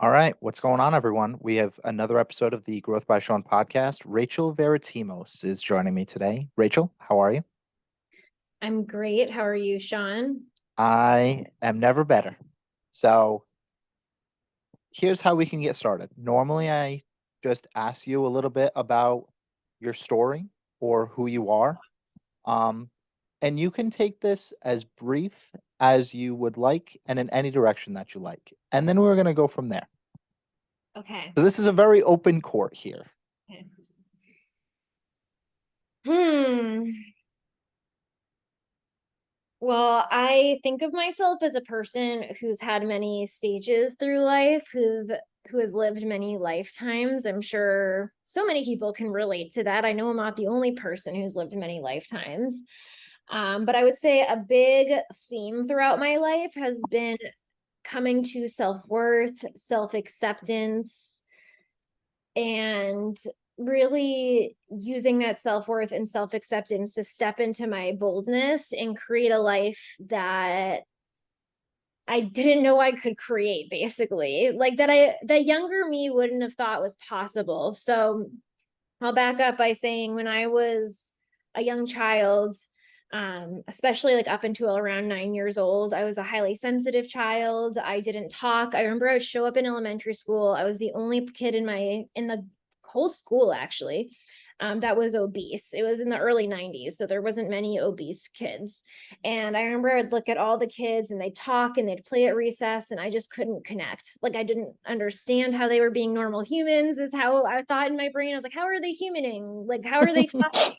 All right, what's going on, everyone? We have another episode of the Growth by Shawn podcast. Rachel Varitimos is joining me today. Rachel, how are you? I'm great. How are you, Shawn? I am never better. So here's how we can get started. Normally, I just ask you a little bit about your story or who you are. Um, and you can take this as brief as you would like and in any direction that you like. And then we're going to go from there. Okay. So this is a very open court here. Okay. Hmm. Well, I think of myself as a person who's had many stages through life, who has lived many lifetimes. I'm sure so many people can relate to that. I know I'm not the only person who's lived many lifetimes. But I would say a big theme throughout my life has been coming to self-worth, self-acceptance, and really using that self-worth and self-acceptance to step into my boldness and create a life that I didn't know I could create, basically. Like that younger me wouldn't have thought was possible. So I'll back up by saying when I was a young child, especially like up until around 9 years old, I was a highly sensitive child. I didn't talk. I remember I would show up in elementary school. I was the only kid in the whole school actually that was obese. It was in the early 90s, so there wasn't many obese kids. And I remember I'd look at all the kids and they'd talk and they'd play at recess, and I just couldn't connect. Like I didn't understand how they were being normal humans, is how I thought in my brain. I was like, how are they humaning? Like, how are they talking?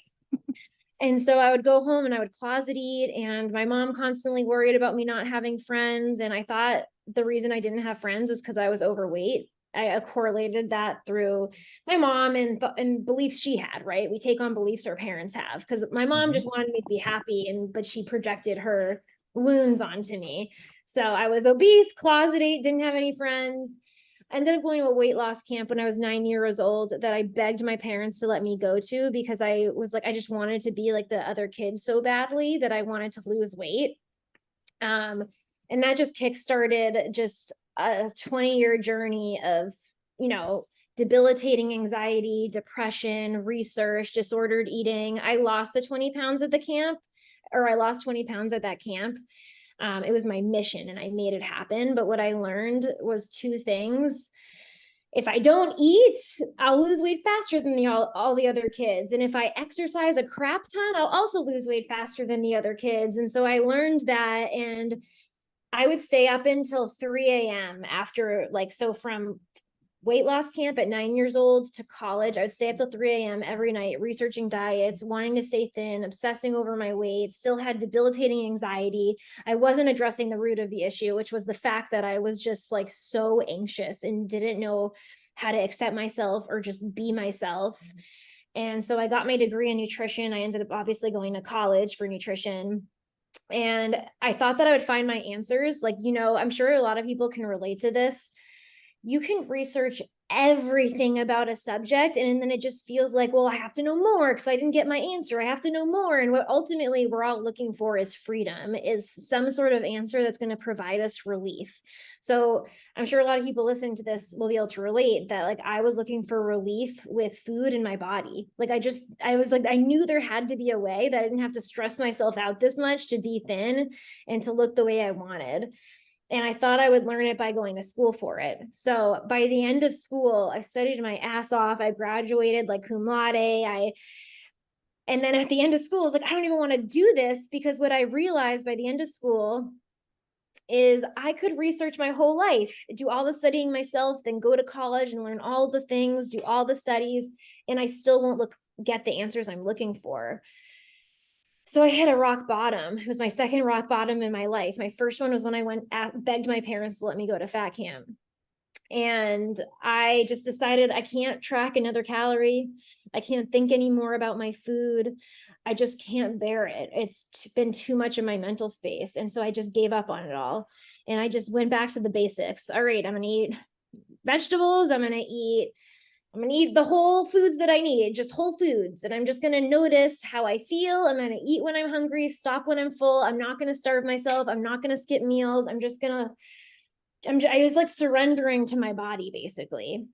And so I would go home and I would closet eat, and my mom constantly worried about me not having friends. And I thought the reason I didn't have friends was because I was overweight. I correlated that through my mom and beliefs she had, right? We take on beliefs our parents have, because my mom Mhm. just wanted me to be happy, but she projected her wounds onto me. So I was obese, closeted, didn't have any friends. I ended up going to a weight loss camp when I was 9 years old that I begged my parents to let me go to, because I was like, I just wanted to be like the other kids so badly that I wanted to lose weight. Um, and that just kickstarted just a 20-year journey of, you know, debilitating anxiety, depression, research, disordered eating. I lost the 20 pounds at the camp, or I lost 20 pounds at that camp. It was my mission and I made it happen. But what I learned was two things. If I don't eat, I'll lose weight faster than all the other kids. And if I exercise a crap ton, I'll also lose weight faster than the other kids. And so I learned that. And I would stay up until 3 a.m. after, like, so from weight loss camp at 9 years old to college, I would stay up till 3 a.m. every night, researching diets, wanting to stay thin, obsessing over my weight, still had debilitating anxiety. I wasn't addressing the root of the issue, which was the fact that I was just like so anxious and didn't know how to accept myself or just be myself. And so I got my degree in nutrition. I ended up obviously going to college for nutrition. And I thought that I would find my answers. Like, I'm sure a lot of people can relate to this. You can research everything about a subject, and then it just feels like, well, I have to know more because I didn't get my answer. I have to know more. And what ultimately we're all looking for is freedom, is some sort of answer that's going to provide us relief. So I'm sure a lot of people listening to this will be able to relate that, like, I was looking for relief with food in my body. Like I was like, I knew there had to be a way that I didn't have to stress myself out this much to be thin and to look the way I wanted. And I thought I would learn it by going to school for it. So by the end of school, I studied my ass off. I graduated like cum laude. And then at the end of school, I was like, I don't even want to do this, because what I realized by the end of school is I could research my whole life, do all the studying myself, then go to college and learn all the things, do all the studies, and I still won't get the answers I'm looking for. So I hit a rock bottom. It was my second rock bottom in my life. My first one was when I begged my parents to let me go to fat camp. And I just decided I can't track another calorie. I can't think anymore about my food. I just can't bear it. It's been too much in my mental space. And so I just gave up on it all. And I just went back to the basics. All right, I'm going to eat vegetables. I'm going to eat the whole foods that I need, just whole foods. And I'm just going to notice how I feel. I'm going to eat when I'm hungry, stop when I'm full. I'm not going to starve myself. I'm not going to skip meals. I'm just going to I was like surrendering to my body basically.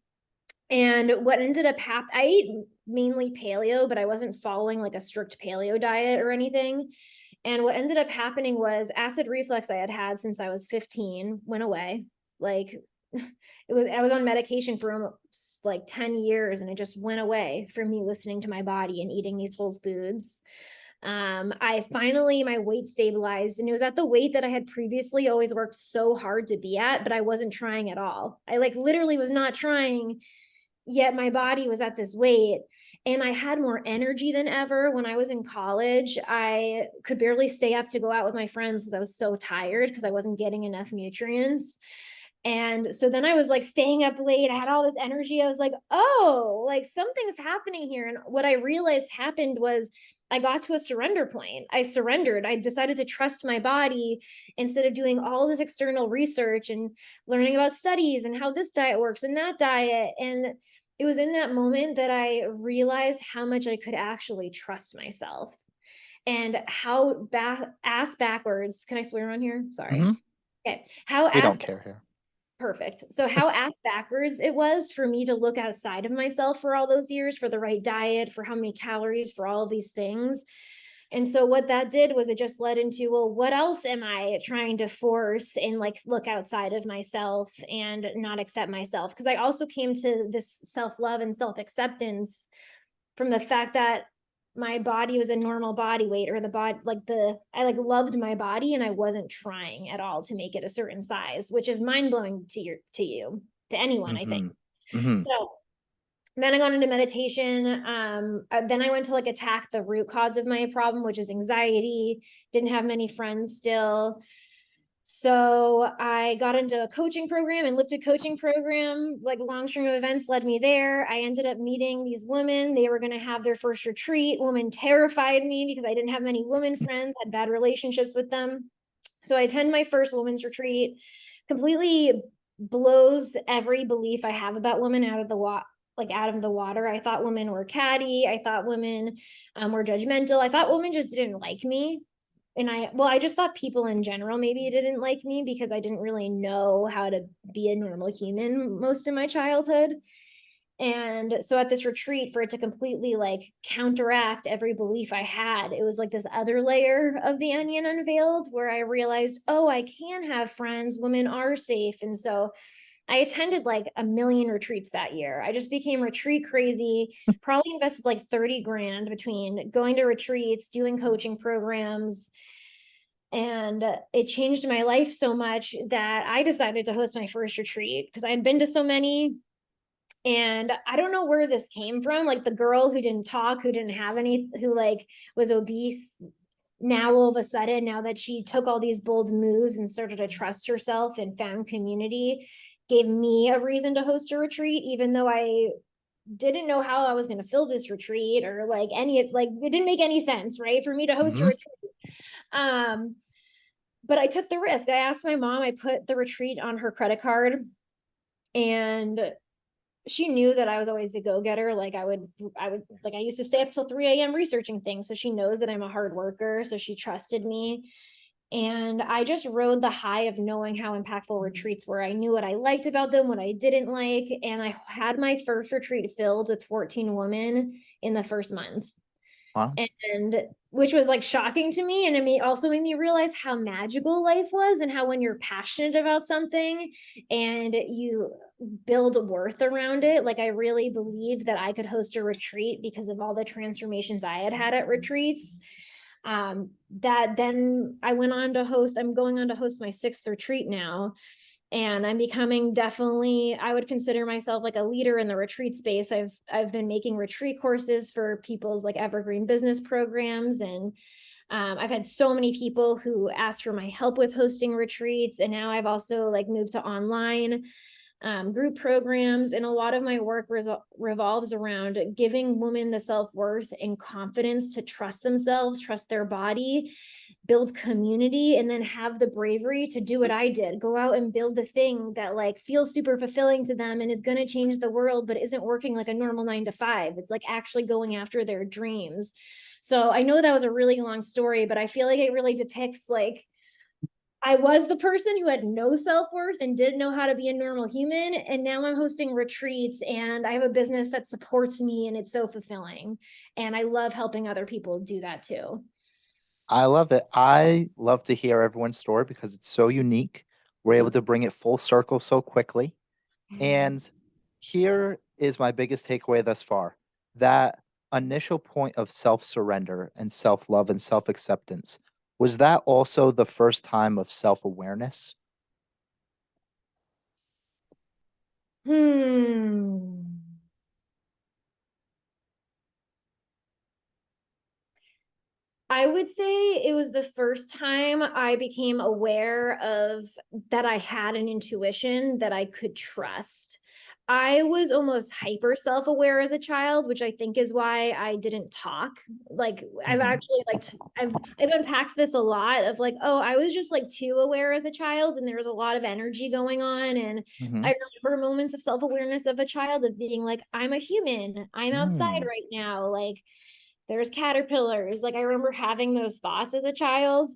And what ended up happening, I ate mainly paleo, but I wasn't following like a strict paleo diet or anything. And what ended up happening was acid reflux I had had since I was 15 went away. Like I was on medication for almost like 10 years and it just went away from me listening to my body and eating these whole foods. I finally, my weight stabilized and it was at the weight that I had previously always worked so hard to be at, but I wasn't trying at all. I like literally was not trying, yet my body was at this weight and I had more energy than ever. When I was in college, I could barely stay up to go out with my friends because I was so tired because I wasn't getting enough nutrients. And so then I was like staying up late. I had all this energy. I was like, oh, like something's happening here. And what I realized happened was I got to a surrender point. I surrendered. I decided to trust my body instead of doing all this external research and learning about studies and how this diet works and that diet. And it was in that moment that I realized how much I could actually trust myself and how ass backwards. Can I swear on here? Sorry. Hmm. Okay. How We ass don't care here. Perfect. So how ass backwards it was for me to look outside of myself for all those years for the right diet, for how many calories, for all of these things. And so what that did was it just led into, well, what else am I trying to force and like look outside of myself and not accept myself? Because I also came to this self-love and self-acceptance from the fact that my body was a normal body weight, or the body like the I like loved my body and I wasn't trying at all to make it a certain size, which is mind-blowing to anyone, I think. Hmm. Hmm. So then I got into meditation. Then I went to like attack the root cause of my problem, which is anxiety. Didn't have many friends still. So I got into a coaching program and lifted coaching program, like long string of events led me there. I ended up meeting these women. They were going to have their first retreat. Women terrified me because I didn't have many women friends, had bad relationships with them. So I attend my first women's retreat, completely blows every belief I have about women out of the out of the water. I thought women were catty. I thought women were judgmental. I thought women just didn't like me. And I just thought people in general maybe didn't like me because I didn't really know how to be a normal human most of my childhood. And so at this retreat, for it to completely like counteract every belief I had, it was like this other layer of the onion unveiled where I realized, oh, I can have friends. Women are safe. And so I attended like a million retreats that year. I just became retreat crazy, probably invested like 30 grand between going to retreats, doing coaching programs. And it changed my life so much that I decided to host my first retreat because I had been to so many. And I don't know where this came from. Like the girl who didn't talk, who didn't have any, who like was obese, now all of a sudden, now that she took all these bold moves and started to trust herself and found community, gave me a reason to host a retreat, even though I didn't know how I was going to fill this retreat or like like it didn't make any sense, right? For me to host a Hmm. retreat. Um, but I took the risk. I asked my mom, I put the retreat on her credit card, and she knew that I was always a go-getter. Like I used to stay up till 3 a.m. researching things. So she knows that I'm a hard worker. So she trusted me. And I just rode the high of knowing how impactful retreats were. I knew what I liked about them, what I didn't like. And I had my first retreat filled with 14 women in the first month. Wow. And which was like shocking to me. And it also made me realize how magical life was and how when you're passionate about something and you build worth around it. Like I really believed that I could host a retreat because of all the transformations I had had at retreats. That then I went on to host, I'm going on to host my sixth retreat now. And I'm becoming definitely, I would consider myself like a leader in the retreat space. I've been making retreat courses for people's like evergreen business programs, and I've had so many people who asked for my help with hosting retreats, and now I've also like moved to online group programs, and a lot of my work revolves around giving women the self-worth and confidence to trust themselves, trust their body, build community, and then have the bravery to do what I did, go out and build the thing that like feels super fulfilling to them and is going to change the world, but isn't working like a normal 9 to 5. It's like actually going after their dreams. So I know that was a really long story, but I feel like it really depicts like I was the person who had no self-worth and didn't know how to be a normal human. And now I'm hosting retreats and I have a business that supports me and it's so fulfilling. And I love helping other people do that too. I love it. I love to hear everyone's story because it's so unique. We're able to bring it full circle so quickly. And here is my biggest takeaway thus far, that initial point of self surrender and self love and self acceptance. Was that also the first time of self awareness? Hmm. I would say it was the first time I became aware of that I had an intuition that I could trust. I was almost hyper self-aware as a child, which I think is why I didn't talk. Like I've Hmm. actually I've unpacked this a lot of like, oh, I was just like too aware as a child and there was a lot of energy going on. And Hmm. I remember moments of self-awareness of a child of being like, I'm a human, I'm outside Mm. right now. Like there's caterpillars. Like I remember having those thoughts as a child,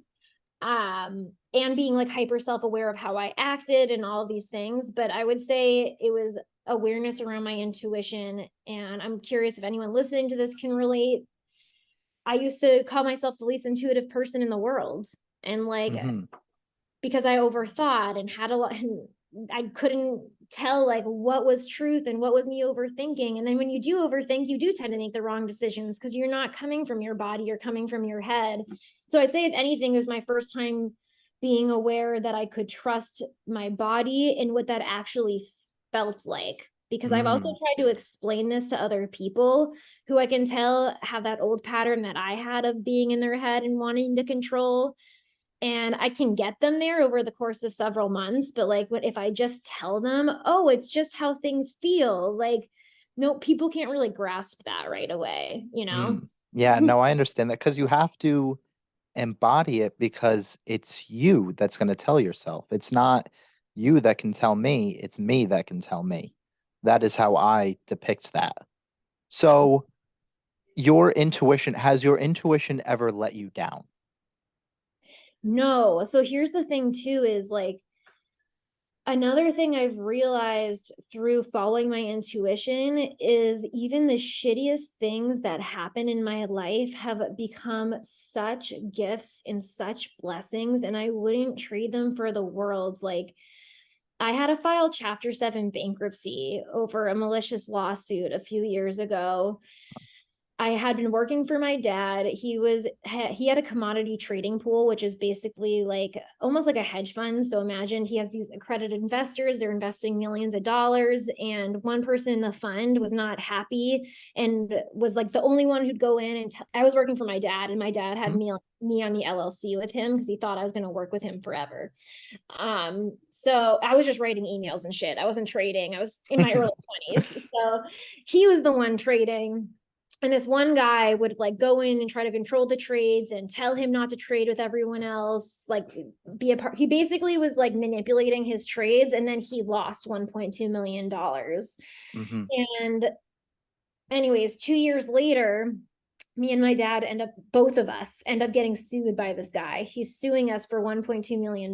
and being like hyper self-aware of how I acted and all of these things. But I would say it was awareness around my intuition. And I'm curious if anyone listening to this can relate. I used to call myself the least intuitive person in the world. And like Hmm. because I overthought and had a lot, and I couldn't tell like what was truth and what was me overthinking. And then when you do overthink, you do tend to make the wrong decisions because you're not coming from your body, you're coming from your head. So I'd say if anything, it was my first time being aware that I could trust my body and what that actually felt like. Because I've also Mm. tried to explain this to other people who I can tell have that old pattern that I had of being in their head and wanting to control, and I can get them there over the course of several months. But like, what if I just tell them, oh, it's just how things feel? Like, no, people can't really grasp that right away, you know? Mm. Yeah, no, I understand that because you have to embody it because it's you that's going to tell yourself. It's not you that can tell me, it's me that can tell me. That is how I depict that. So, has your intuition ever let you down? No. So here's the thing, too, is like, another thing I've realized through following my intuition is even the shittiest things that happen in my life have become such gifts and such blessings, and I wouldn't trade them for the world. Like, I had to file Chapter 7 bankruptcy over a malicious lawsuit a few years ago. I had been working for my dad. He had a commodity trading pool, which is basically like almost like a hedge fund. So imagine he has these accredited investors, they're investing millions of dollars, and one person in the fund was not happy and was like the only one who'd go in and I was working for my dad, and my dad had Hmm? me on the LLC with him because he thought I was going to work with him forever. So I was just writing emails and shit. I wasn't trading. I was in my early 20s. So he was the one trading. And this one guy would like go in and try to control the trades and tell him not to trade with everyone else, like be a part. He basically was like manipulating his trades, and then he lost $1.2 million. Hmm. And anyways, 2 years later, me and my dad both of us end up getting sued by this guy. He's suing us for $1.2 million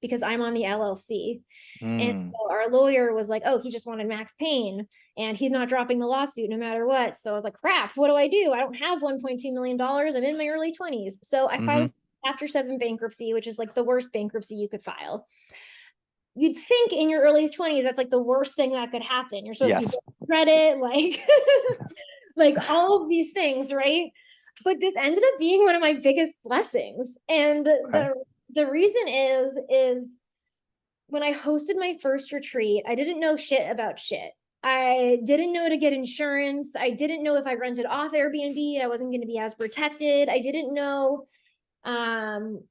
because I'm on the LLC. And Mm. so our lawyer was like, oh, he just wanted max pain and he's not dropping the lawsuit no matter what. So I was like, crap, what do I do? I don't have $1.2 million. I'm in my early 20s. So I Hmm. filed Chapter 7 bankruptcy, which is like the worst bankruptcy you could file. You'd think in your early 20s, that's like the worst thing that could happen. You're supposed to be Yes. building credit, like, like all of these things, right? But this ended up being one of my biggest blessings. And Okay. the reason is when I hosted my first retreat, I didn't know shit about shit. I didn't know to get insurance. I didn't know if I rented off Airbnb, I wasn't going to be as protected. I didn't know. Um,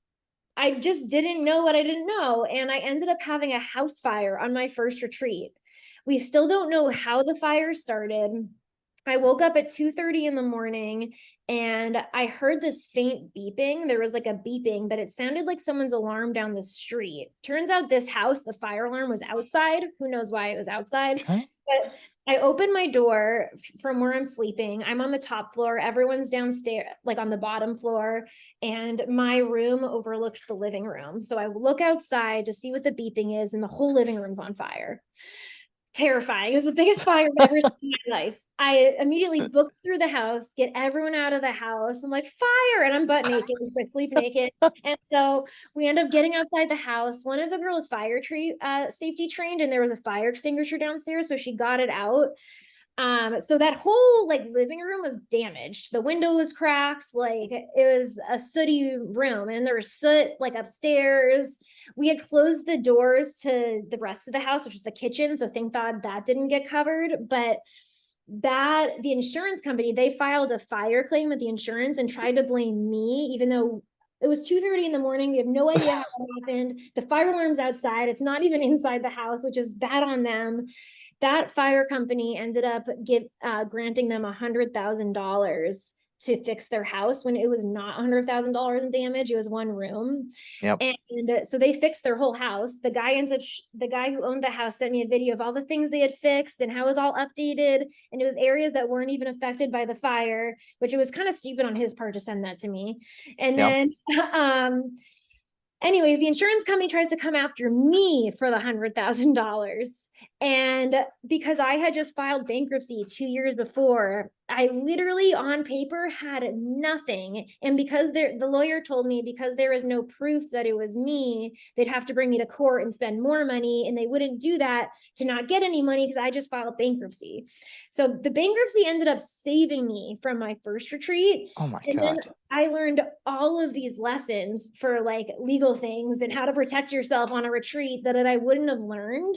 I just didn't know what I didn't know. And I ended up having a house fire on my first retreat. We still don't know how the fire started. I woke up at 2:30 in the morning and I heard this faint beeping. There was like a beeping, but it sounded like someone's alarm down the street. Turns out this house, the fire alarm was outside. Who knows why it was outside? Okay. But I opened my door from where I'm sleeping. I'm on the top floor. Everyone's downstairs, like on the bottom floor. And my room overlooks the living room. So I look outside to see what the beeping is, and the whole living room's on fire. Terrifying. It was the biggest fire I've ever seen in my life. I immediately booked through the house, get everyone out of the house. I'm like, fire. And I'm butt naked. I sleep naked. And so we end up getting outside the house. One of the girls safety trained, and there was a fire extinguisher downstairs. So she got it out. So that whole like living room was damaged. The window was cracked, like it was a sooty room, and there was soot like upstairs. We had closed the doors to the rest of the house, which is the kitchen. So thank God that didn't get covered. But that the insurance company, they filed a fire claim with the insurance and tried to blame me, even though it was 2:30 in the morning. We have no idea how it happened. The fire alarm's outside. It's not even inside the house, which is bad on them. That fire company ended up granting them $100,000 to fix their house when it was not $100,000 in damage. It was one room. Yep. And so they fixed their whole house. The guy who owned the house sent me a video of all the things they had fixed and how it was all updated. And it was areas that weren't even affected by the fire, which it was kind of stupid on his part to send that to me. And Yep. then, anyways, the insurance company tries to come after me for the $100,000. And because I had just filed bankruptcy 2 years before, I literally on paper had nothing. And because the lawyer told me because there is no proof that it was me, they'd have to bring me to court and spend more money. And they wouldn't do that to not get any money because I just filed bankruptcy. So the bankruptcy ended up saving me from my first retreat. Oh my And then God. I learned all of these lessons for like legal things and how to protect yourself on a retreat that I wouldn't have learned.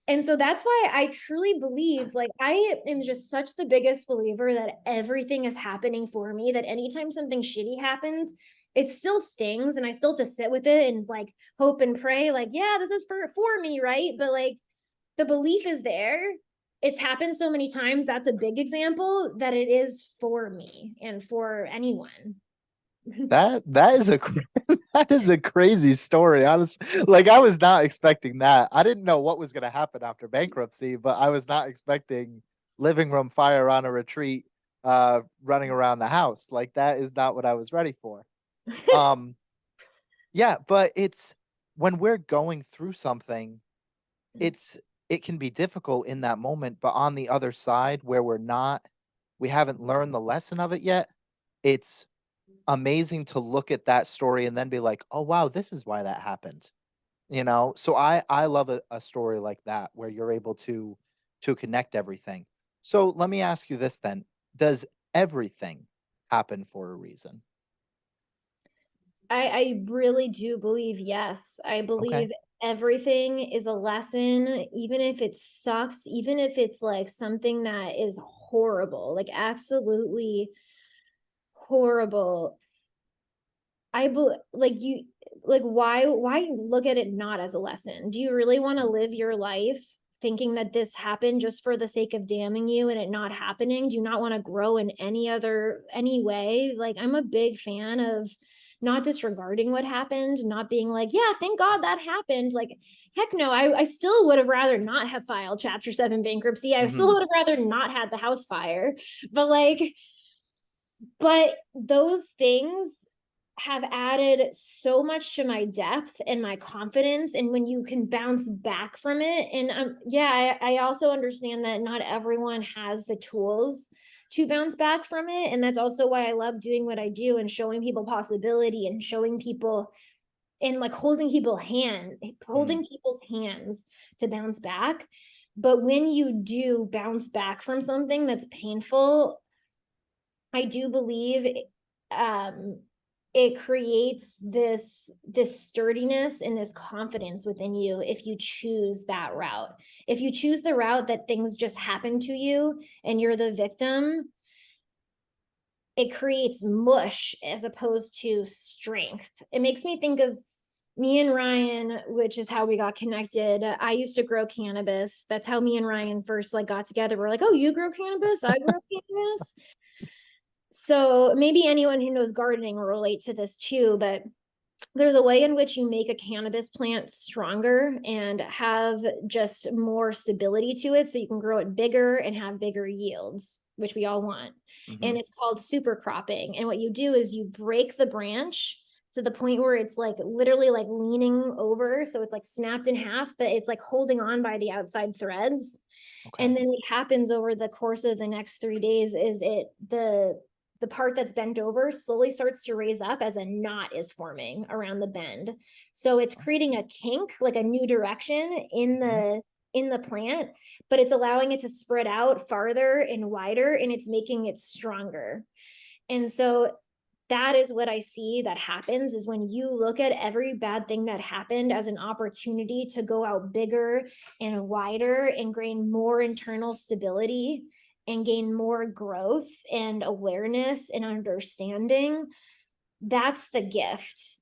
And so that's why I truly believe, like, I am just such the biggest believer that everything is happening for me, that anytime something shitty happens, it still stings and I still have to sit with it and like hope and pray, like, yeah, this is for me, right? But like the belief is there. It's happened so many times. That's a big example that it is for me and for anyone. That is a that is a crazy story. Honestly, like I was not expecting that. I didn't know what was going to happen after bankruptcy, but I was not expecting living room fire on a retreat, running around the house. Like that is not what I was ready for. Um, yeah, but it's when we're going through something, it's it can be difficult in that moment, but on the other side where we haven't learned the lesson of it yet, it's amazing to look at that story and then be like, "Oh, wow, this is why that happened." You know? So I love a story like that where you're able to connect everything. So let me ask you this then. Does everything happen for a reason? I really do believe yes. I Okay. believe everything is a lesson, even if it sucks, even if it's like something that is horrible, like absolutely horrible. Like you like why look at it not as a lesson? Do you really want to live your life thinking that this happened just for the sake of damning you and it not happening? Do you not want to grow in any way? Like I'm a big fan of not disregarding what happened, not being like, yeah, thank God that happened. Like, heck no, I still would have rather not have filed Chapter 7 bankruptcy. I still Mhm. would have rather not had the house fire. But like, but those things have added so much to my depth and my confidence, and when you can bounce back from it, and yeah, I also understand that not everyone has the tools to bounce back from it, and that's also why I love doing what I do and showing people possibility and showing people and like Mhm. holding people's hands to bounce back. But when you do bounce back from something that's painful, I do believe um, it creates this sturdiness and this confidence within you if you choose that route. If you choose the route that things just happen to you and you're the victim, it creates mush as opposed to strength. It makes me think of me and Ryan, which is how we got connected. I used to grow cannabis. That's how me and Ryan first like got together. We're like, oh, you grow cannabis, I grow cannabis. So maybe anyone who knows gardening will relate to this too, but there's a way in which you make a cannabis plant stronger and have just more stability to it so you can grow it bigger and have bigger yields, which we all want. Hmm. And it's called super cropping. And what you do is you break the branch to the point where it's like literally like leaning over, so it's like snapped in half, but it's like holding on by the outside threads. Okay. And then what happens over the course of the next 3 days is the part that's bent over slowly starts to raise up as a knot is forming around the bend. So it's creating a kink, like a new direction Mhm. in the plant, but it's allowing it to spread out farther and wider, and it's making it stronger. And so that is what I see that happens is when you look at every bad thing that happened as an opportunity to go out bigger and wider and gain more internal stability and gain more growth and awareness and understanding. That's the gift.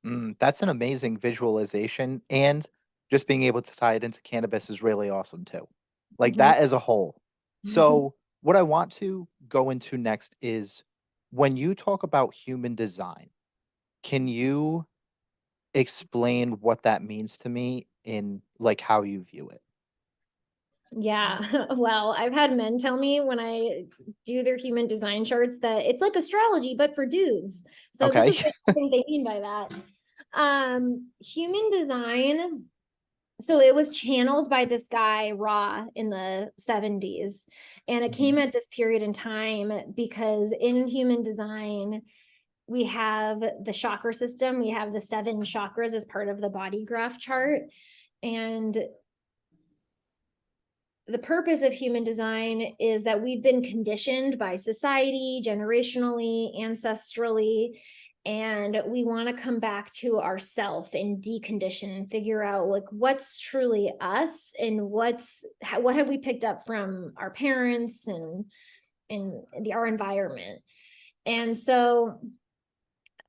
That's an amazing visualization, and just being able to tie it into cannabis is really awesome too. Like Mhm. that as a whole. So, what I want to go into next is when you talk about human design, can you explain what that means to me in like how you view it? Yeah. Well, I've had men tell me when I do their human design charts that it's like astrology, but for dudes. So this Okay. is what I think they mean by that. Human design. So it was channeled by this guy, Ra, in the 70s. And it came Mhm. at this period in time because in human design, we have the chakra system, we have the 7 chakras as part of the body graph chart. And the purpose of human design is that we've been conditioned by society, generationally, ancestrally, and we want to come back to ourself and decondition and figure out like what's truly us and what have we picked up from our parents and our environment. And so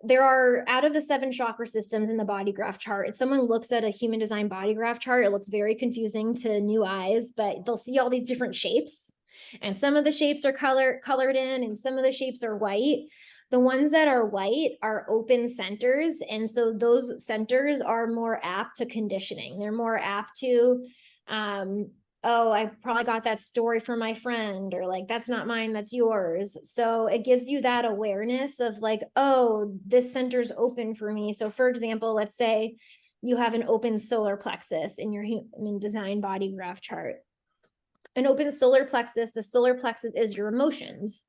there are out of the 7 chakra systems in the body graph chart. If someone looks at a human design body graph chart, it looks very confusing to new eyes, but they'll see all these different shapes. And some of the shapes are colored in, and some of the shapes are white. The ones that are white are open centers. And so those centers are more apt to conditioning. They're more apt to oh, I probably got that story from my friend, or like, that's not mine, that's yours. So it gives you that awareness of like, oh, this center's open for me. So, for example, let's say you have an open solar plexus in your human design body graph chart. An open solar plexus, the solar plexus is your emotions.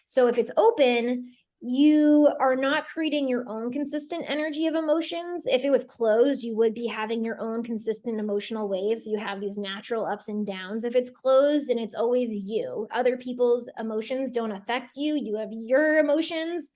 So if it's open, you are not creating your own consistent energy of emotions. If it was closed, you would be having your own consistent emotional waves. You have these natural ups and downs. If it's closed, and it's always you, other people's emotions don't affect you. You have your emotions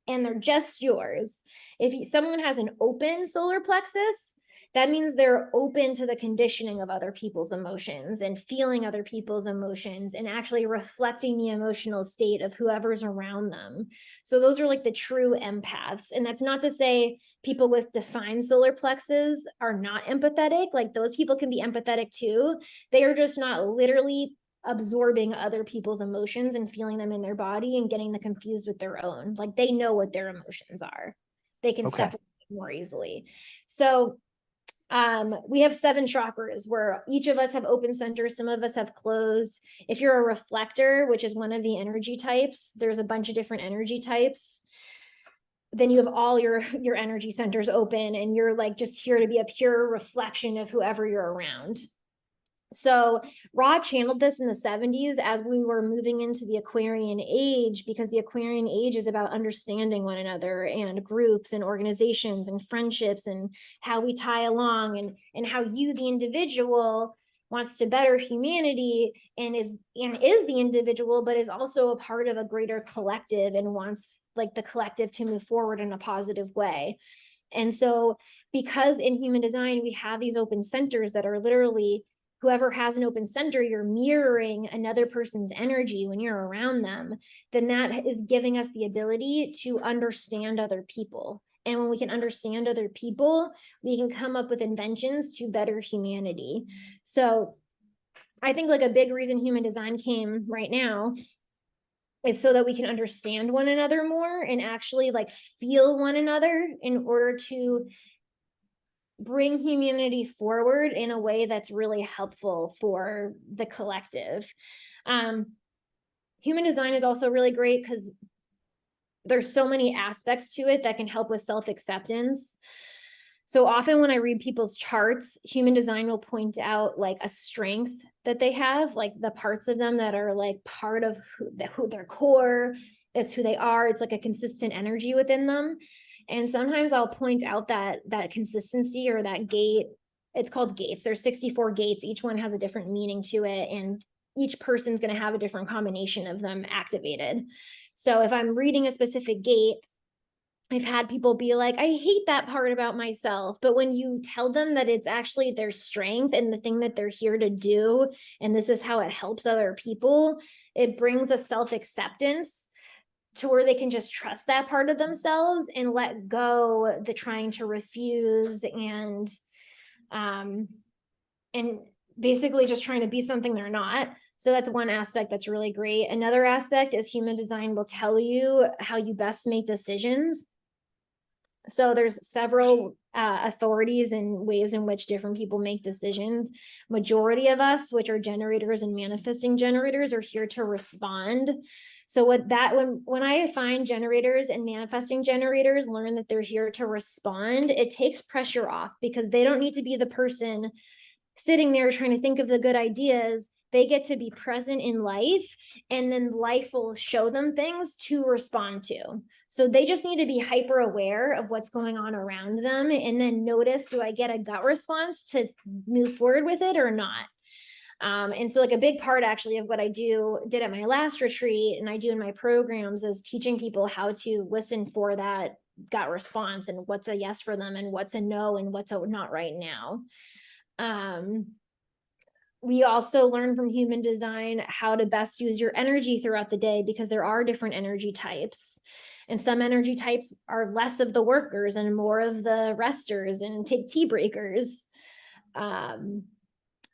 and they're just yours. If someone has an open solar plexus, that means they're open to the conditioning of other people's emotions and feeling other people's emotions and actually reflecting the emotional state of whoever's around them. So those are like the true empaths. And that's not to say people with defined solar plexes are not empathetic. Like those people can be empathetic too. They are just not literally absorbing other people's emotions and feeling them in their body and getting them confused with their own. Like they know what their emotions are. They can Okay. separate more easily. So we have 7 chakras where each of us have open centers, some of us have closed. If you're a reflector, which is one of the energy types, there's a bunch of different energy types. Then you have all your energy centers open, and you're like just here to be a pure reflection of whoever you're around. So Rod channeled this in the 70s as we were moving into the Aquarian age, because the Aquarian age is about understanding one another and groups and organizations and friendships and how we tie along, and how you, the individual, wants to better humanity and is the individual, but is also a part of a greater collective and wants like the collective to move forward in a positive way. And so, because in human design, we have these open centers that are literally whoever has an open center, you're mirroring another person's energy when you're around them, then that is giving us the ability to understand other people And when we can understand other people, we can come up with inventions to better humanity. So I think like a big reason human design came right now is so that we can understand one another more and actually like feel one another in order to bring humanity forward in a way that's really helpful for the collective. Human design is also really great because there's so many aspects to it that can help with self-acceptance. So often when I read people's charts, human design will point out like a strength that they have, like the parts of them that are like part of who their core is, who they are. It's like a consistent energy within them. And sometimes I'll point out that consistency or that gate. It's called gates. There's 64 gates. Each one has a different meaning to it. And each person's going to have a different combination of them activated. So if I'm reading a specific gate, I've had people be like, I hate that part about myself. But when you tell them that it's actually their strength and the thing that they're here to do, and this is how it helps other people, it brings a self-acceptance to where they can just trust that part of themselves and let go the trying to refuse and basically just trying to be something they're not. So that's one aspect that's really great. Another aspect is human design will tell you how you best make decisions. So there's several authorities and ways in which different people make decisions. Majority of us, which are generators and manifesting generators, are here to respond. So when I find generators and manifesting generators learn that they're here to respond, it takes pressure off because they don't need to be the person sitting there trying to think of the good ideas. They get to be present in life, and then life will show them things to respond to. So they just need to be hyper aware of what's going on around them and then notice, do I get a gut response to move forward with it or not? And so like a big part actually of what I did at my last retreat and I do in my programs is teaching people how to listen for that gut response and what's a yes for them and what's a no and what's a not right now. We also learn from human design how to best use your energy throughout the day because there are different energy types. And some energy types are less of the workers and more of the resters and take tea breakers. And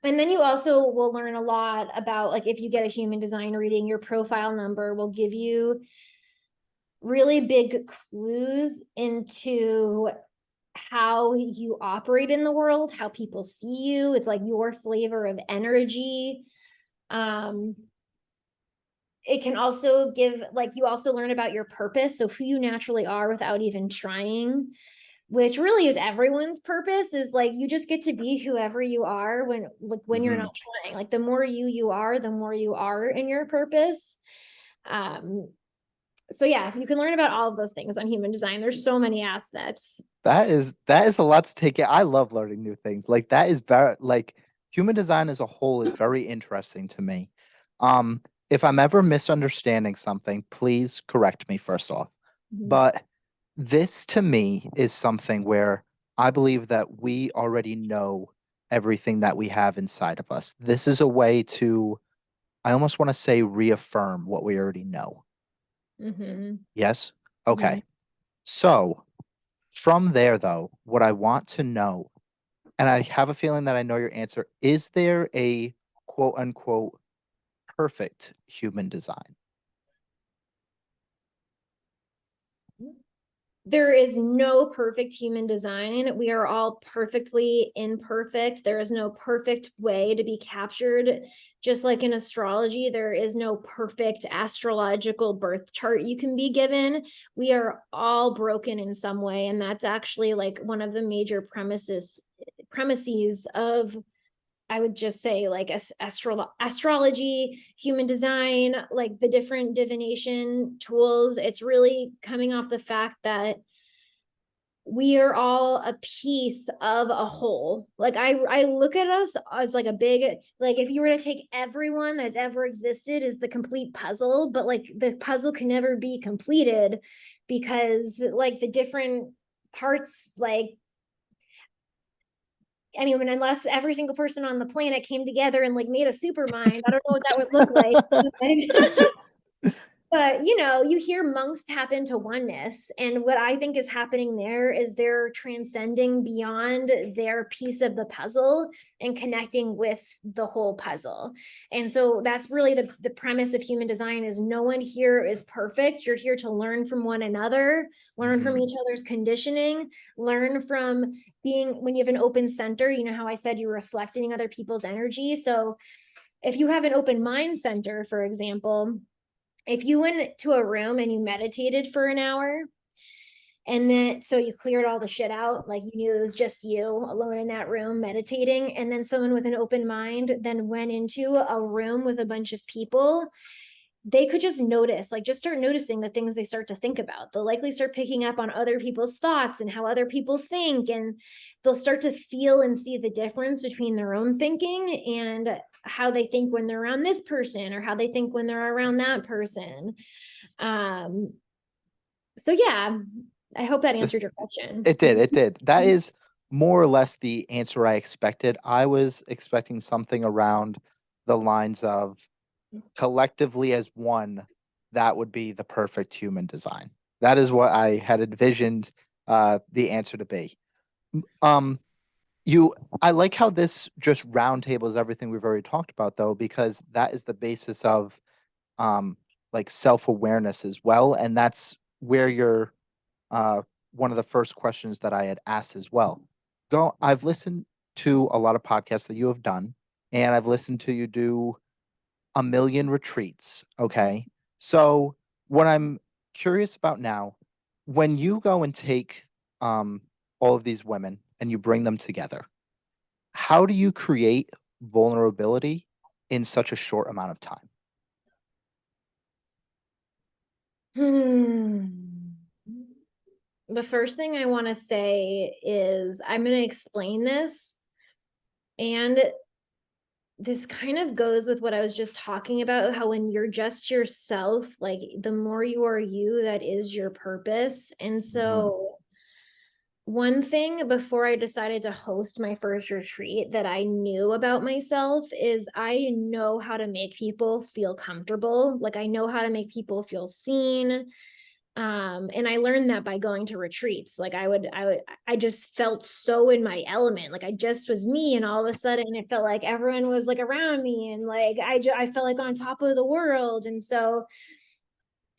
then you also will learn a lot about, like, if you get a human design reading, your profile number will give you really big clues into how you operate in the world, how people see you. It's like your flavor of energy. It can also give, like, you also learn about your purpose, so who you naturally are without even trying, which really is everyone's purpose, is like you just get to be whoever you are when you're not trying. Like the more you are, the more you are in your purpose. So yeah, you can learn about all of those things on human design. There's so many aspects. That is a lot to take in. I love learning new things. Like that is very like human design as a whole is very interesting to me. If I'm ever misunderstanding something, please correct me first off. But this to me is something where I believe that we already know everything that we have inside of us. This is a way to, I almost want to say, reaffirm what we already know. Mm-hmm. Yes? Mm-hmm. Okay. So from there, though, what I want to know, and I have a feeling that I know your answer, is there a quote unquote perfect human design? There is no perfect human design. We are all perfectly imperfect. There is no perfect way to be captured. Just like in astrology, there is no perfect astrological birth chart you can be given. We are all broken in some way. And that's actually like one of the major premises of, I would just say, like astrology, human design, like the different divination tools. It's really coming off the fact that we are all a piece of a whole. Like I look at us as like a big, like if you were to take everyone that's ever existed as the complete puzzle, but like the puzzle can never be completed because like the different parts, like, I mean, unless every single person on the planet came together and like made a super mind, I don't know what that would look like. But you hear monks tap into oneness, and what I think is happening there is they're transcending beyond their piece of the puzzle and connecting with the whole puzzle. And so that's really the premise of human design: is no one here is perfect. You're here to learn from one another, learn from each other's conditioning, learn from being, when you have an open center, how I said you're reflecting other people's energy. So if you have an open mind center, for example, if you went to a room and you meditated for an hour, and then so you cleared all the shit out, like you knew it was just you alone in that room meditating, and then someone with an open mind then went into a room with a bunch of people, they could just notice, like just start noticing the things they start to think about. They'll likely start picking up on other people's thoughts and how other people think, and they'll start to feel and see the difference between their own thinking and how they think when they're around this person, or how they think when they're around that person. So yeah, I hope that answered your question. It did. It did. That is more or less the answer I expected. I was expecting something around the lines of collectively as one, that would be the perfect human design. That is what I had envisioned the answer to be. Um, I like how this just roundtables everything we've already talked about, though, because that is the basis of like self-awareness as well, and that's where you're uh, one of the first questions that I had asked as well. I've listened to a lot of podcasts that you have done, and I've listened to you do a million retreats. Okay. So, what I'm curious about now, when you go and take um, all of these women and you bring them together, how do you create vulnerability in such a short amount of time? The first thing I want to say is I'm going to explain this, and this kind of goes with what I was just talking about, how when you're just yourself, like the more you are you, that is your purpose. And Mhm. so one thing before I decided to host my first retreat that I knew about myself is I know how to make people feel comfortable. Like I know how to make people feel seen. And I learned that by going to retreats. Like I just felt so in my element. Like I just was me, and all of a sudden it felt like everyone was like around me, and like I felt like on top of the world. And so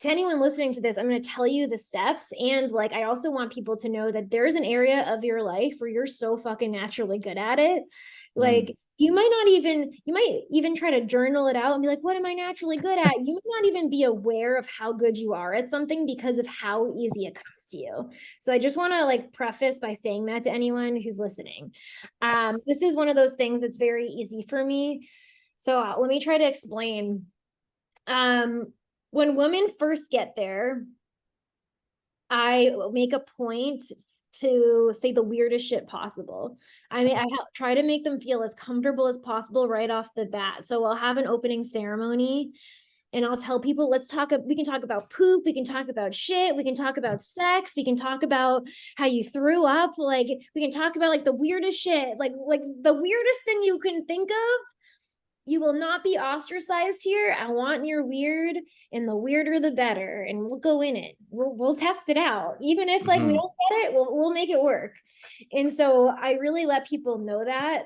to anyone listening to this, I'm going to tell you the steps. And like, I also want people to know that there's an area of your life where you're so fucking naturally good at it. Mm. Like, you might even try to journal it out and be like, what am I naturally good at? You might not even be aware of how good you are at something because of how easy it comes to you. So I just want to like preface by saying that to anyone who's listening. This is one of those things that's very easy for me. So let me try to explain. Um, when women first get there, I make a point to say the weirdest shit possible. I try to make them feel as comfortable as possible right off the bat. So I'll have an opening ceremony and I'll tell people, we can talk about poop, we can talk about shit, we can talk about sex, we can talk about how you threw up, like we can talk about like the weirdest shit, like the weirdest thing you can think of. You will not be ostracized here. I want your weird, and the weirder the better. And we'll go in it. We'll test it out. Even if like we Mhm. don't get it, we'll make it work. And so I really let people know that.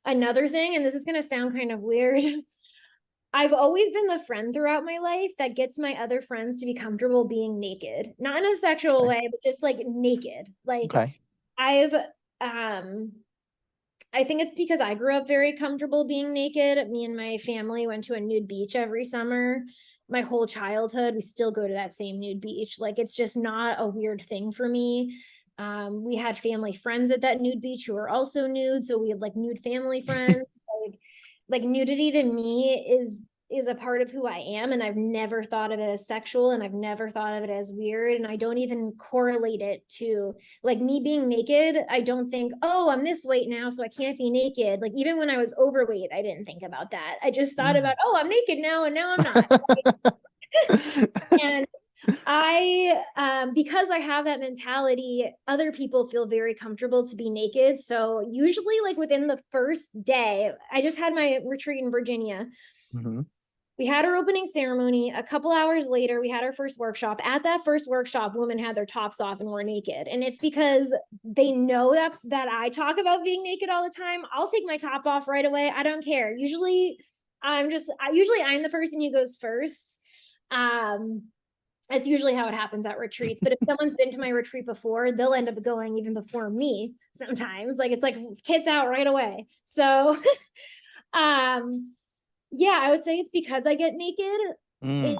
Another thing, and this is gonna sound kind of weird. I've always been the friend throughout my life that gets my other friends to be comfortable being naked. Not in a sexual Okay. way, but just like naked. Like Okay. I've I think it's because I grew up very comfortable being naked. Me and my family went to a nude beach every summer. My whole childhood, we still go to that same nude beach. Like it's just not a weird thing for me. We had family friends at that nude beach who were also nude, so we had like nude family friends. Like nudity to me is a part of who I am, and I've never thought of it as sexual, and I've never thought of it as weird, and I don't even correlate it to like me being naked. I don't think, oh, I'm this weight now, so I can't be naked. Like even when I was overweight, I didn't think about that. I just thought Mm. about, oh, I'm naked now, and now I'm not. And because I have that mentality, other people feel very comfortable to be naked. So usually like within the first day, I just had my retreat in Virginia. Mhm. We had our opening ceremony. A couple hours later, we had our first workshop. At that first workshop, women had their tops off and were naked. And it's because they know that I talk about being naked all the time. I'll take my top off right away. I don't care. Usually I'm the person who goes first. That's usually how it happens at retreats. But if someone's been to my retreat before, they'll end up going even before me sometimes. Like it's like tits out right away. So yeah, I would say it's because I get naked.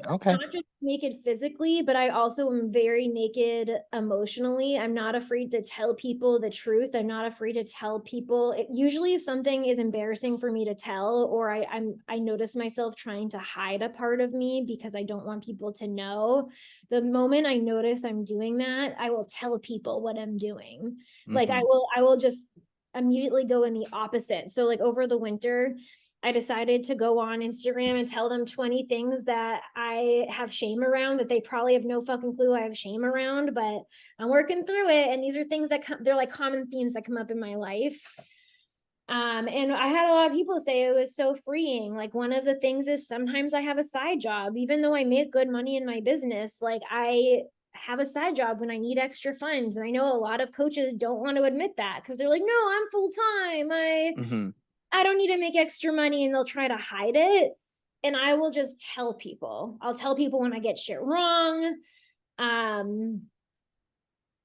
Okay. Not just naked physically, but I also am very naked emotionally. I'm not afraid to tell people the truth. I'm not afraid to tell people. Usually, if something is embarrassing for me to tell, or I notice myself trying to hide a part of me because I don't want people to know, the moment I notice I'm doing that, I will tell people what I'm doing. Like I will just immediately go in the opposite. So like over the winter, I decided to go on Instagram and tell them 20 things that I have shame around, that they probably have no fucking clue I have shame around, but I'm working through it. And these are things that they're like common themes that come up in my life. And I had a lot of people say it was so freeing. Like one of the things is sometimes I have a side job, even though I make good money in my business, like I have a side job when I need extra funds. And I know a lot of coaches don't want to admit that because they're like, no, I'm full time. I don't need to make extra money, and they'll try to hide it. And I will just tell people. I'll tell people when I get shit wrong. I'm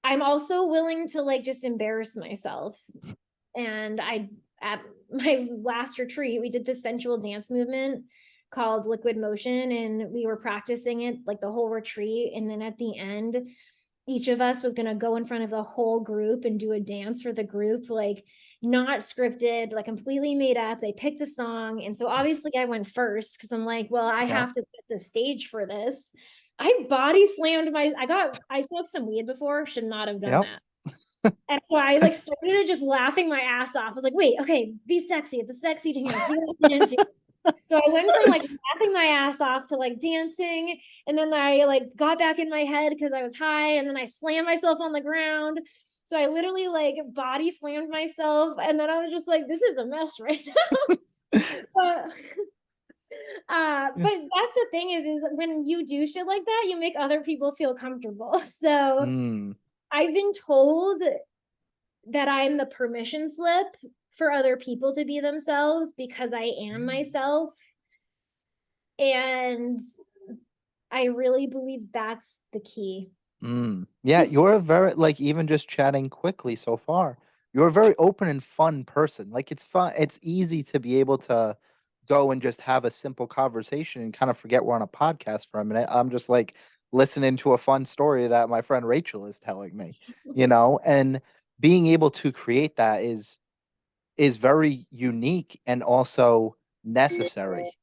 also willing to like just embarrass myself. And at my last retreat, we did this sensual dance movement called liquid motion, and we were practicing it like the whole retreat. And then at the end, each of us was going to go in front of the whole group and do a dance for the group, like not scripted, like completely made up. They picked a song. And so obviously I went first because I'm like, well, I Yeah. have to set the stage for this. I body slammed I smoked some weed before, should not have done Yep. that. And so I like started just laughing my ass off. I was like, wait, okay, be sexy. It's a sexy dance. You gotta dance. So I went from like laughing my ass off to like dancing. And then I like got back in my head because I was high. And then I slammed myself on the ground. So I literally like body slammed myself. And then I was just like, this is a mess right now. but but that's the thing is when you do shit like that, you make other people feel comfortable. So Mm. I've been told that I'm the permission slip for other people to be themselves because I am myself. And I really believe that's the key. Yeah, you're a very like even just chatting quickly so far. You're a very open and fun person. Like it's fun. It's easy to be able to go and just have a simple conversation and kind of forget we're on a podcast for a minute. I'm just like listening to a fun story that my friend Rachel is telling me, and being able to create that is very unique and also necessary.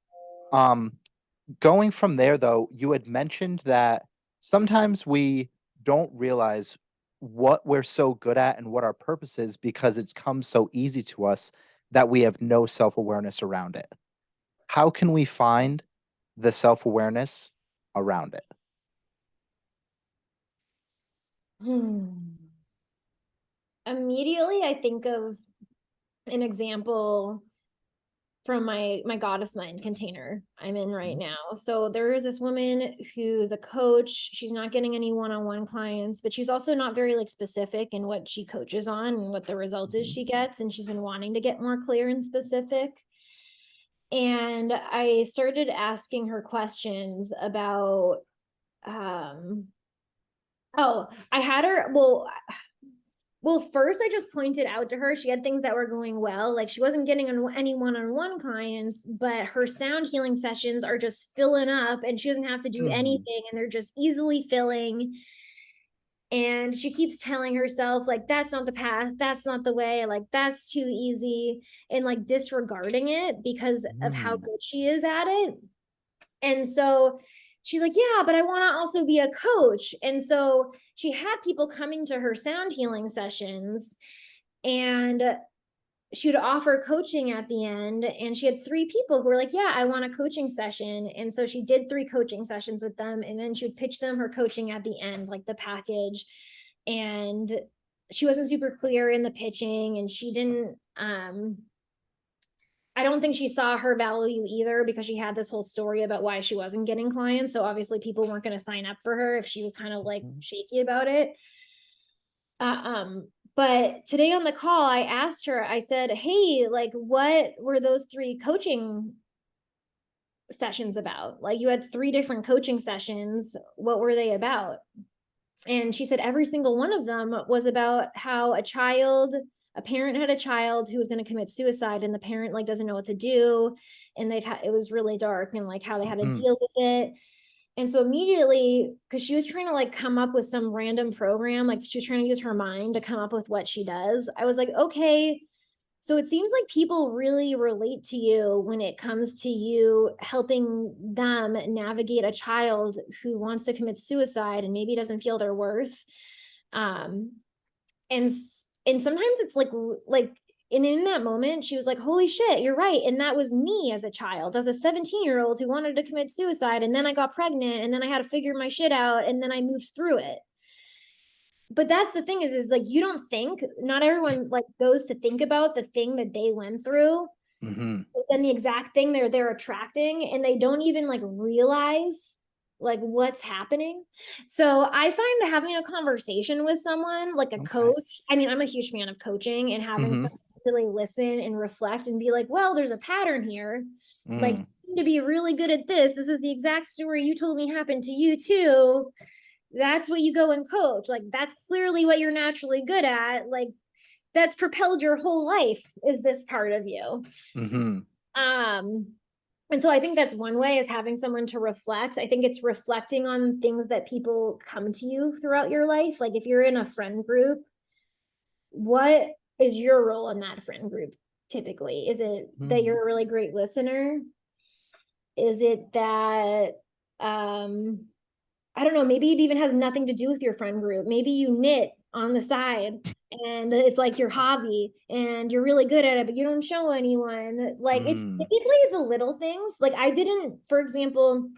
Um Going from there, though, you had mentioned that sometimes we don't realize what we're so good at and what our purpose is because it comes so easy to us that we have no self awareness around it. How can we find the self awareness around it? Immediately, I think of an example from my goddess mind container I'm in right Mhm, now. So there is this woman who's a coach. She's not getting any one-on-one clients, but she's also not very like specific in what she coaches on and what the result is mhm, she gets. And she's been wanting to get more clear and specific. And I started asking her questions about oh, I had her well, first I just pointed out to her she had things that were going well. Like she wasn't getting any one-on-one clients, but her sound healing sessions are just filling up and she doesn't have to do mhm, anything and they're just easily filling. And she keeps telling herself like that's not the path, that's not the way, like that's too easy, and like disregarding it because of how mm, good she is at it. And so she's like, yeah, but I want to also be a coach. And so she had people coming to her sound healing sessions and she would offer coaching at the end. And she had three people who were like, yeah, I want a coaching session. And so she did 3 coaching sessions with them. And then she would pitch them her coaching at the end, like the package. And she wasn't super clear in the pitching and she didn't I don't think she saw her value either, because she had this whole story about why she wasn't getting clients. So obviously people weren't going to sign up for her if she was kind of like Mhm. shaky about it. But today on the call, I asked her, I said, hey, like, what were those 3 coaching sessions about? Like, you had 3 different coaching sessions. What were they about? And she said every single one of them was about how a parent had a child who was going to commit suicide, and the parent like doesn't know what to do, and it was really dark, and like how they had to Mhm. deal with it. And so immediately, because she was trying to like come up with some random program, like she was trying to use her mind to come up with what she does, I was like, okay, so it seems like people really relate to you when it comes to you helping them navigate a child who wants to commit suicide and maybe doesn't feel their worth. Um, and and sometimes it's like and in that moment she was like, holy shit, you're right. And that was me as a child. I was a 17-year-old who wanted to commit suicide, and then I got pregnant, and then I had to figure my shit out, and then I moved through it. But that's the thing is like, you don't think, not everyone like goes to think about the thing that they went through, Mhm. then the exact thing they're attracting, and they don't even like realize like what's happening. So I find having a conversation with someone like a Okay. coach, I mean, I'm a huge fan of coaching, and having Mhm. someone really listen and reflect and be like, well, there's a pattern here, like, Mm. to be really good at this is the exact story you told me happened to you too. That's what you go and coach, like that's clearly what you're naturally good at, like that's propelled your whole life, is this part of you. Mhm. um and so I think that's one way, is having someone to reflect. I think it's reflecting on things that people come to you throughout your life. Like if you're in a friend group, what is your role in that friend group typically? Is it that Mhm. you're a really great listener? Is it that um I don't know, maybe it even has nothing to do with your friend group. Maybe you knit on the side and it's like your hobby and you're really good at it, but you don't show anyone. Like it's Mm. typically the little things. Like I didn't, for example,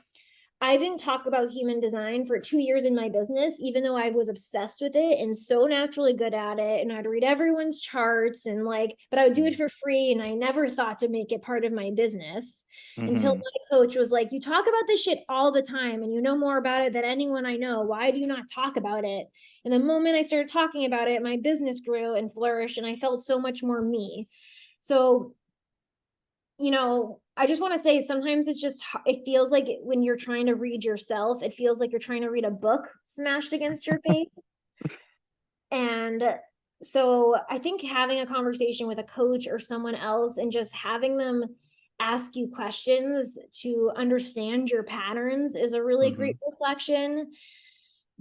I didn't talk about human design for 2 years in my business, even though I was obsessed with it and so naturally good at it. And I'd read everyone's charts and like, but I would do it for free. And I never thought to make it part of my business until Mhm. my coach was like, you talk about this shit all the time and you know more about it than anyone I know. Why do you not talk about it? And the moment I started talking about it, my business grew and flourished, and I felt so much more me. So I just want to say sometimes it's just, it feels like when you're trying to read yourself, it feels like you're trying to read a book smashed against your face. And so I think having a conversation with a coach or someone else and just having them ask you questions to understand your patterns is a really great Mhm. reflection.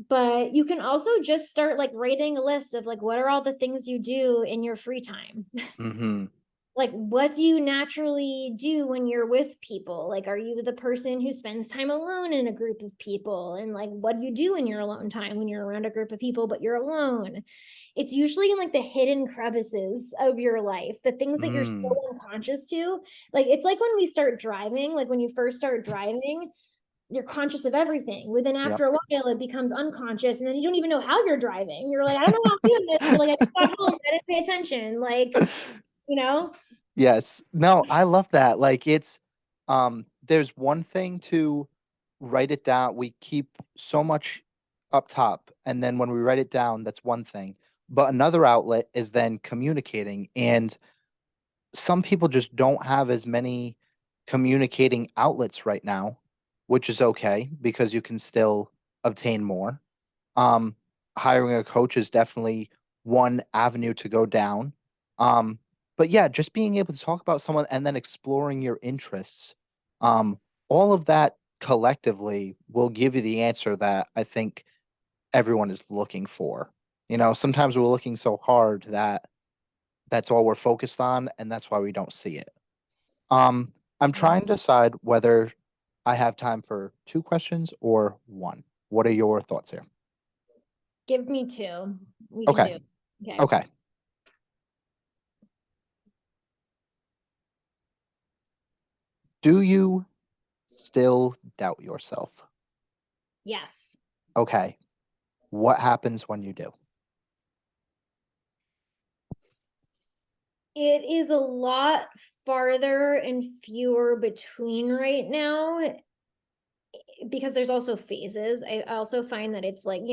But you can also just start like writing a list of like, what are all the things you do in your free time? Mhm. Like, what do you naturally do when you're with people? Like, are you the person who spends time alone in a group of people? And like, what do you do in your alone time when you're around a group of people but you're alone? It's usually in like the hidden crevices of your life, the things that you're so Mm. unconscious to. Like it's like when we start driving, like when you first start driving, you're conscious of everything. But then Yep. after a while, it becomes unconscious, and then you don't even know how you're driving. You're like, I don't know how I'm doing this. You're like, I just got home, I didn't pay attention. Like, you know? Yes. No, I love that. Like it's there's one thing to write it down. We keep so much up top, and then when we write it down, that's one thing. But another outlet is then communicating, and some people just don't have as many communicating outlets right now, which is okay because you can still obtain more. Um, Hiring a coach is definitely one avenue to go down. Um, but yeah, just being able to talk about someone and then exploring your interests, um, all of that collectively will give you the answer that I think everyone is looking for. Sometimes we're looking so hard that that's all we're focused on, and that's why we don't see it. I'm trying to decide whether I have time for 2 questions or one. What are your thoughts here? Give me two. We can Okay. do. Okay. Okay. Do you still doubt yourself? Yes. Okay. What happens when you do? It is a lot farther and fewer between right now, because there's also phases. I also find that it's like,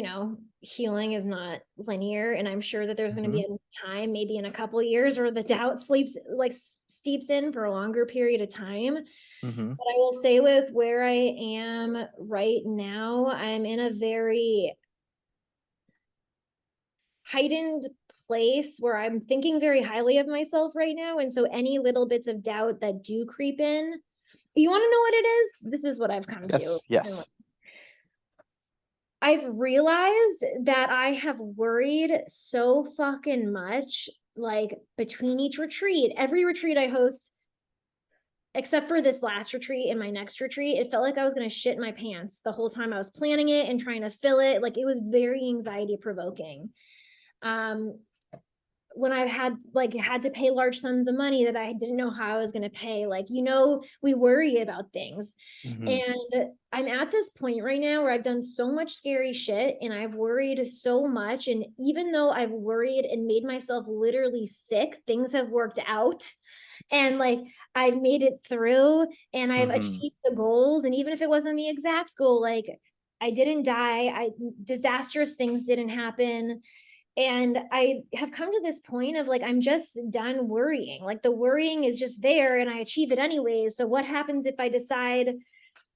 healing is not linear. And I'm sure that there's going to be a time, maybe in a couple years, where the doubt steeps in for a longer period of time. Mm-hmm. But I will say, with where I am right now, I'm in a very heightened place where I'm thinking very highly of myself right now. And so any little bits of doubt that do creep in, you want to know what it is? This is what I've come to. Yes. Yes. I've realized that I have worried so fucking much, like between each retreat, every retreat I host, except for this last retreat and my next retreat, it felt like I was going to shit my pants the whole time I was planning it and trying to fill it. Like, it was very anxiety provoking. When I had to pay large sums of money that I didn't know how I was going to pay, we worry about things. Mm-hmm. And I'm at this point right now where I've done so much scary shit and I've worried so much. And even though I've worried and made myself literally sick, things have worked out. And I've made it through and I've Mm-hmm. achieved the goals. And even if it wasn't the exact goal, I didn't die. Disastrous things didn't happen. And I have come to this point of I'm just done worrying. The worrying is just there and I achieve it anyways. So what happens if I decide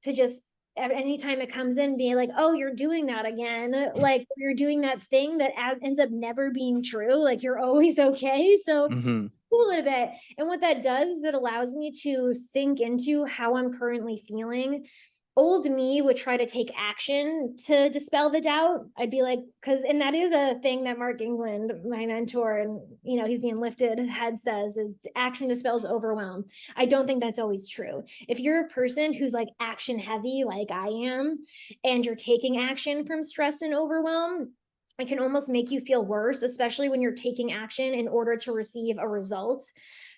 to just, at any time it comes in, be like, oh, you're doing that again, you're doing that thing that ends up never being true, you're always okay. So Mm-hmm. a little bit. And what that does is it allows me to sink into how I'm currently feeling. Old me would try to take action to dispel the doubt. I'd be like, and that is a thing that Mark England, my mentor, and he's the Enlifted head, says, is action dispels overwhelm. I don't think that's always true. If you're a person who's action heavy, like I am, and you're taking action from stress and overwhelm, it can almost make you feel worse, especially when you're taking action in order to receive a result.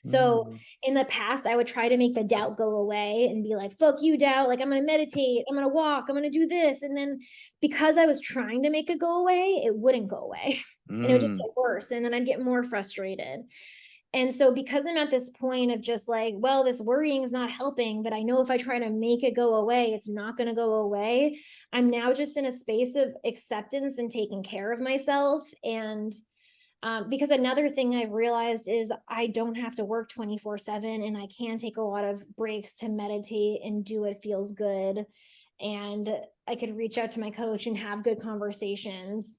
So Mm-hmm. in the past, I would try to make the doubt go away and be like, fuck you, doubt. I'm going to meditate. I'm going to walk. I'm going to do this. And then because I was trying to make it go away, it wouldn't go away. And it would just Mm. get worse. And then I'd get more frustrated. And so because I'm at this point of just well, this worrying is not helping, but I know if I try to make it go away, it's not going to go away. I'm now just in a space of acceptance and taking care of myself. And because another thing I've realized is I don't have to work 24/7 and I can take a lot of breaks to meditate and do what feels good. And I could reach out to my coach and have good conversations.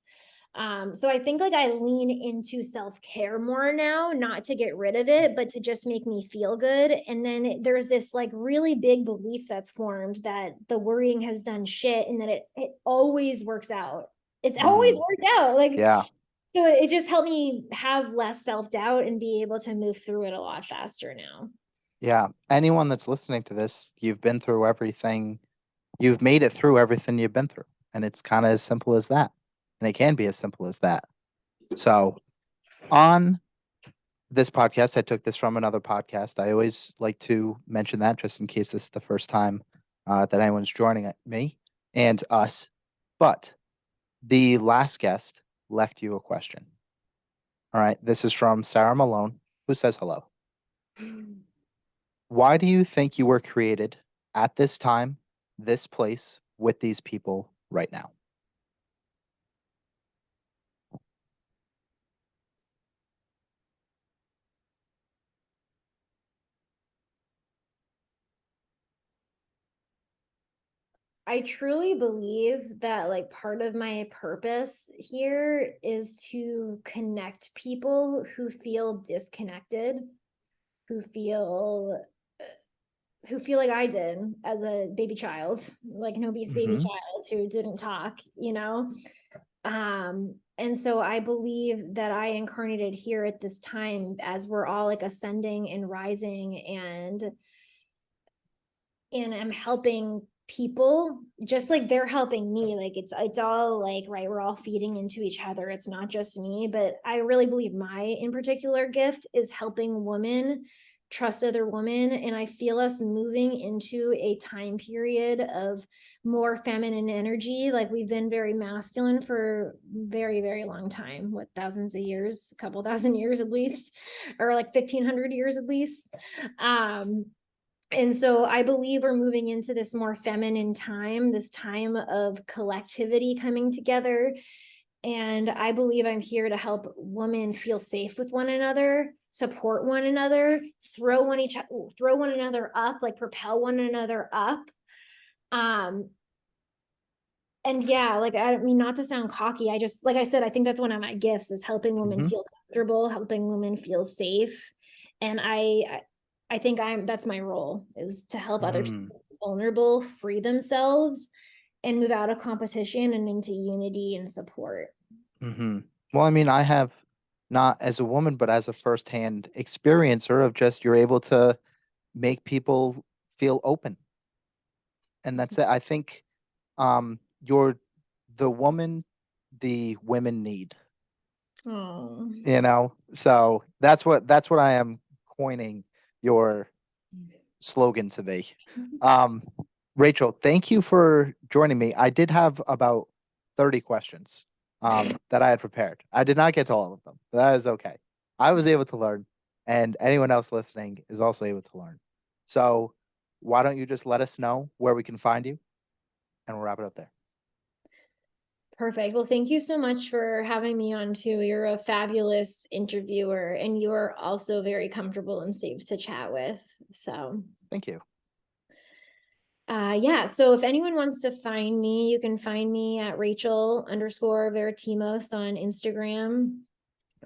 So I think I lean into self-care more now, not to get rid of it, but to just make me feel good. And then there's this really big belief that's formed that the worrying has done shit and that it always works out. It's always Mm-hmm. worked out. Yeah. So it just helped me have less self-doubt and be able to move through it a lot faster now. Yeah. Anyone that's listening to this, you've been through everything. You've made it through everything you've been through. And it's kind of as simple as that. And it can be as simple as that. So on this podcast, I took this from another podcast. I always like to mention that just in case this is the first time that anyone's joining me and us. But the last guest left you a question. All right. This is from Sarah Malone, who says hello. Why do you think you were created at this time, this place, with these people right now? I truly believe that part of my purpose here is to connect people who feel disconnected, who feel like I did as a baby child, like an obese baby Mm-hmm. child who didn't talk, and so I believe that I incarnated here at this time as we're all ascending and rising, and I'm helping people just like they're helping me. It's all right, we're all feeding into each other. It's not just me, but I really believe my in particular gift is helping women trust other women. And I feel us moving into a time period of more feminine energy. Like we've been very masculine for very, very long time, what, thousands of years, a couple thousand years at least, or like 1500 years at least. And so I believe we're moving into this more feminine time, this time of collectivity coming together. And I believe I'm here to help women feel safe with one another, support one another, throw one another up, like propel one another up. Um, and yeah, like I mean, not to sound cocky, I just, like I said, I think that's one of my gifts is helping women feel comfortable, helping women feel safe. And I think that's my role, is to help other people vulnerable free themselves and move out of competition and into unity and support. Well, I mean, I have not as a woman, but as a firsthand experiencer of just you're able to make people feel open. And that's it. I think you're the woman the women need. Oh, You know, so that's what I am coining your slogan to be. Um, Rachel, thank you for joining me. I did have about 30 questions that I had prepared. I did not get to all of them, but that is okay. I was able to learn, and anyone else listening is also able to learn. So why don't you just let us know where we can find you, and we'll wrap it up there. perfect. Well, thank you so much for having me on too. You're a fabulous interviewer and you're also very comfortable and safe to chat with. So Thank you. yeah, so if anyone wants to find me, you can find me at Rachel_Varitimos on Instagram.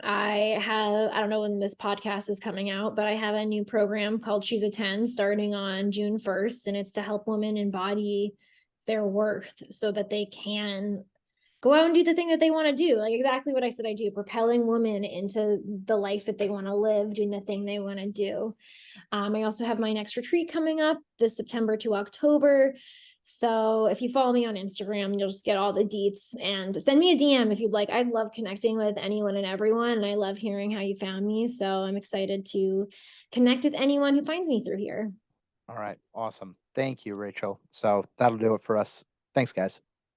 I don't know when this podcast is coming out, but I have a new program called She's a 10 starting on June 1st, and it's to help women embody their worth so that they can go out and do the thing that they want to do. Like exactly what I said I do, propelling women into the life that they want to live, doing the thing they want to do. I also have my next retreat coming up this September to October. So if you follow me on Instagram, you'll just get all the deets, and send me a DM if you'd like. I love connecting with anyone and everyone, and I love hearing how you found me. So I'm excited to connect with anyone who finds me through here. All right. Awesome. Thank you, Rachel. So that'll do it for us. Thanks, guys.